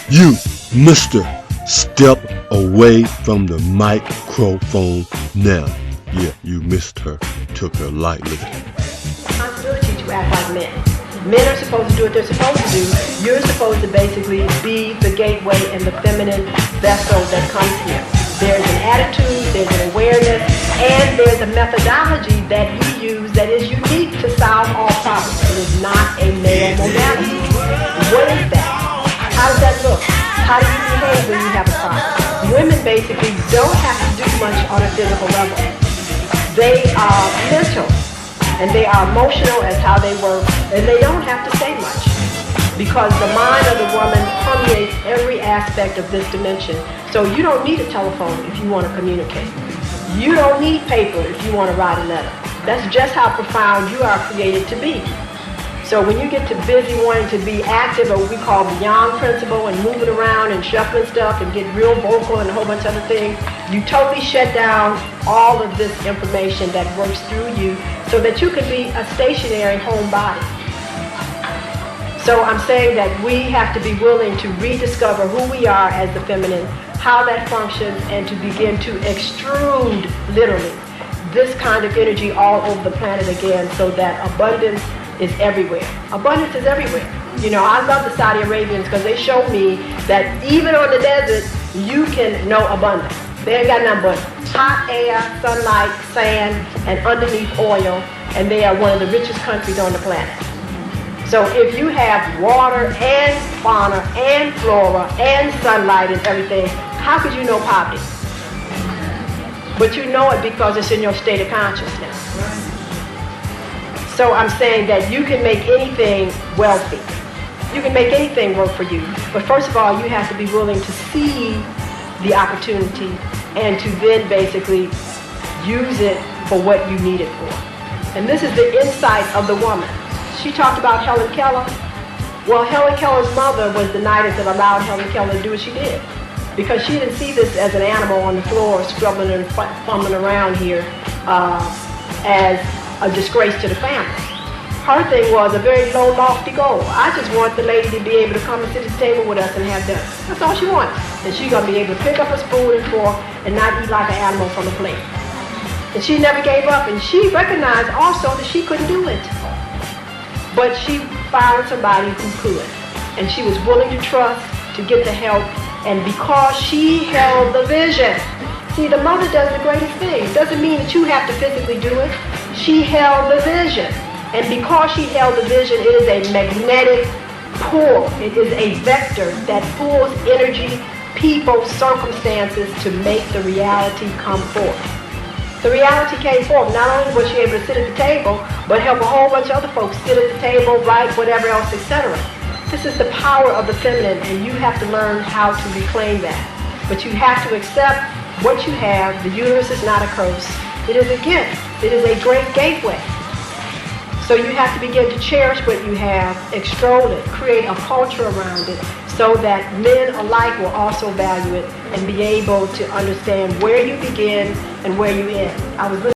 You, mister, step away from the microphone now. Yeah, you missed her, took her lightly. Responsibility to act like men. Men are supposed to do what they're supposed to do. You're supposed to basically be the gateway and the feminine vessel that comes here. There's an attitude, there's an awareness, and there's a methodology that you use that is unique to solve all problems. It is not a male modality. What is that? How does that look? How do you behave when you have a problem? Women basically don't have to do much on a physical level. They are mental and they are emotional as how they work, and they don't have to say much because the mind of the woman permeates every aspect of this dimension. So you don't need a telephone if you want to communicate. You don't need paper if you want to write a letter. That's just how profound you are created to be. So when you get to busy wanting to be active, or what we call the yang principle, and moving around and shuffling stuff and get real vocal and a whole bunch of other things, you totally shut down all of this information that works through you so that you can be a stationary home body. So I'm saying that we have to be willing to rediscover who we are as the feminine, how that functions, and to begin to extrude, literally, this kind of energy all over the planet again so that abundance is everywhere. Abundance is everywhere. You know, I love the Saudi Arabians because they show me that even on the desert, you can know abundance. They ain't got nothing but hot air, sunlight, sand, and underneath oil, and they are one of the richest countries on the planet. So if you have water and fauna and flora and sunlight and everything, how could you know poverty? But you know it because it's in your state of consciousness. So I'm saying that you can make anything wealthy. You can make anything work for you. But first of all, you have to be willing to see the opportunity and to then basically use it for what you need it for. And this is the insight of the woman. She talked about Helen Keller. Well, Helen Keller's mother was the nidus that allowed Helen Keller to do what she did. Because she didn't see this as an animal on the floor scrubbing and fumbling around here as a disgrace to the family. Her thing was a very low, lofty goal. I just want the lady to be able to come and sit at the table with us and have dinner. That's all she wants. And she's going to be able to pick up a spoon and fork and not eat like an animal from a plate. And she never gave up, and she recognized also that she couldn't do it. But she found somebody who could. And she was willing to trust, to get the help, and because she held the vision. See, the mother does the greatest thing. It doesn't mean that you have to physically do it. She held the vision. And because she held the vision, it is a magnetic pull. It is a vector that pulls energy, people, circumstances to make the reality come forth. The reality came forth. Not only was she able to sit at the table, but help a whole bunch of other folks sit at the table, write, whatever else, etc. This is the power of the feminine, and you have to learn how to reclaim that. But you have to accept what you have. The universe is not a curse. It is a gift. It is a great gateway. So you have to begin to cherish what you have, extol it, create a culture around it, so that men alike will also value it and be able to understand where you begin and where you end. I was